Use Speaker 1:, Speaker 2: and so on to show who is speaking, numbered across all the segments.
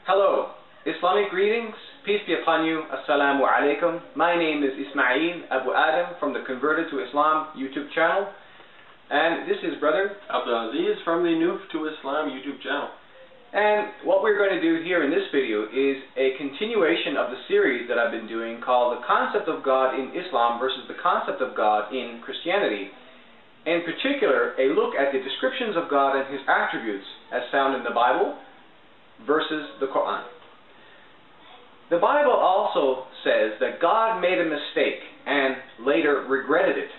Speaker 1: Hello, Islamic greetings, peace be upon you, Assalamu alaikum. My name is Ismail Abu Adam from the Converted to Islam YouTube channel, and this is Brother
Speaker 2: Abdul Aziz from the New to Islam YouTube channel.
Speaker 1: And what we're going to do here in this video is a continuation of the series that I've been doing called The Concept of God in Islam versus the Concept of God in Christianity. In particular, a look at the descriptions of God and His attributes as found in the Bible versus the Quran. The Bible also says that God made a mistake and later regretted it.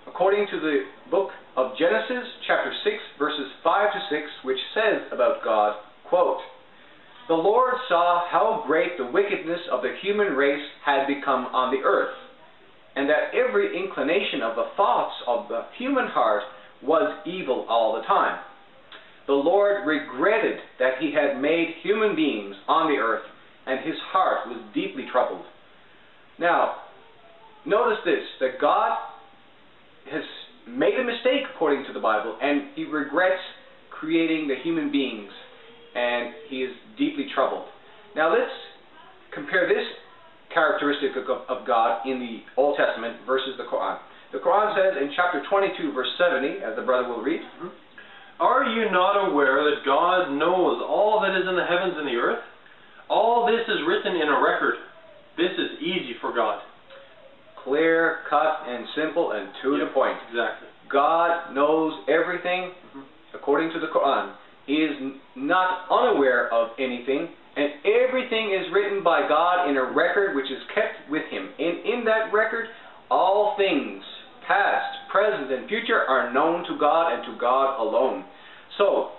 Speaker 1: According to the book of Genesis, chapter 6, verses 5 to 6, which says about God, quote, "The Lord saw how great the wickedness of the human race had become on the earth, and that every inclination of the thoughts of the human heart was evil all the time. The Lord regretted that He had made human beings on the earth, and His heart was deeply troubled." Now, notice this, that God has made a mistake according to the Bible, and He regrets creating the human beings, and He is deeply troubled. Now let's compare this characteristic of God in the Old Testament versus the Quran. The Quran says in chapter 22, verse 70, as the brother will read,
Speaker 2: "Are you not aware that God knows all that is in the heavens and the earth? All this is written in a record. This is easy for God."
Speaker 1: Clear, cut, and simple, and to the point.
Speaker 2: Exactly.
Speaker 1: God knows everything according to the Quran. He is not unaware of anything, and everything is written by God in a record which is kept with Him. And in that record, all things, past, present, and future, are known to God and to God alone. So,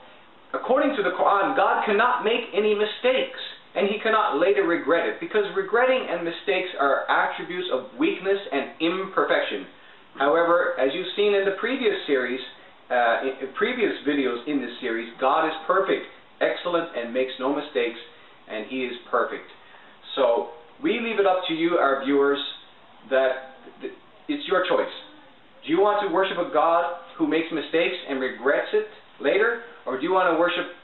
Speaker 1: according to the Quran, God cannot make any mistakes, and He cannot later regret it, because regretting and mistakes are attributes of weakness and imperfection. However, as you've seen in the previous series, in previous videos in this series, God is perfect, excellent, and makes no mistakes, and He is perfect. So, we leave it up to you, our viewers, that it's your choice. Do you want to worship a God who makes mistakes and regrets it later, or do you want to worship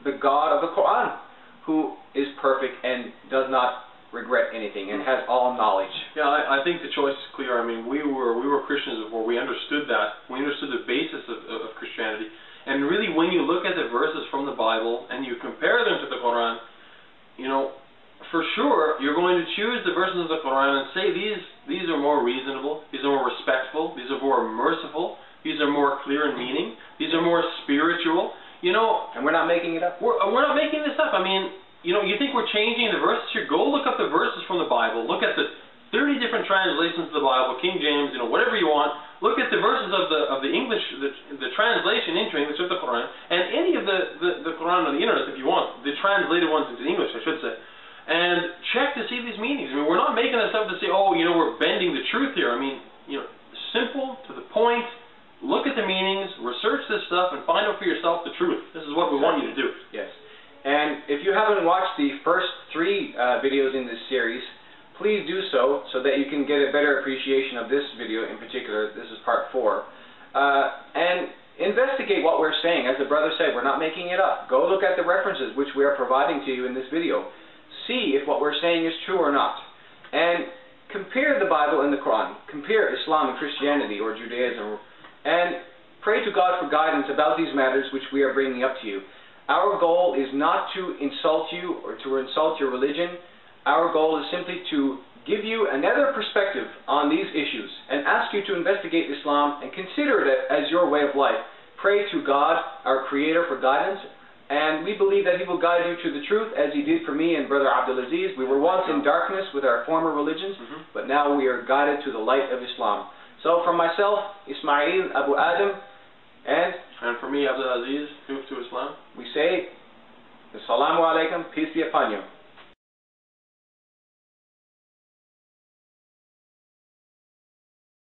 Speaker 1: the God of the Quran, who is perfect and does not regret anything and has all knowledge?
Speaker 2: Yeah, I think the choice is clear. I mean, we were Christians before. We understood that. We understood the basis of Christianity. And really, when you look at the verses from the Bible and you compare them to the Quran, you know, for sure, you're going to choose the verses of the Quran and say these are more reasonable, these are more respectful, these are more merciful, these are more clear in meaning, these are more spiritual. You know,
Speaker 1: and we're not making it up.
Speaker 2: We're not making this up. I mean, you know, you think we're changing the verses here? Go look up the verses from the Bible. Look at the 30 different translations of the Bible, King James, you know, whatever you want. Look at the verses of the English, the translation into English of the Quran, and any of the Quran on the internet if you want, the translated ones into English, I should say, and check to see these meanings. I mean, we're not making this up to say, oh, you know, we're bending the truth here. I mean, you know, simple, to the point. Look at the meanings, research this stuff, and find out for yourself the truth. This is what we want you to do.
Speaker 1: Yes. And if you haven't watched the first 3 videos in this series, please do so that you can get a better appreciation of this video in particular. This is part 4. And investigate what we're saying. As the brother said, we're not making it up. Go look at the references which we are providing to you in this video. See if what we're saying is true or not. And compare the Bible and the Quran. Compare Islam and Christianity or Judaism. And pray to God for guidance about these matters which we are bringing up to you. Our goal is not to insult you or to insult your religion. Our goal is simply to give you another perspective on these issues and ask you to investigate Islam and consider it as your way of life. Pray to God, our Creator, for guidance, and we believe that He will guide you to the truth as He did for me and Brother Abdul Aziz. We were once in darkness with our former religions, but now we are guided to the light of Islam. So from myself, Ismail Abu Adam, and
Speaker 2: for me, Abdul Aziz, New to Islam,
Speaker 1: we say, Assalamu alaikum, peace be upon you.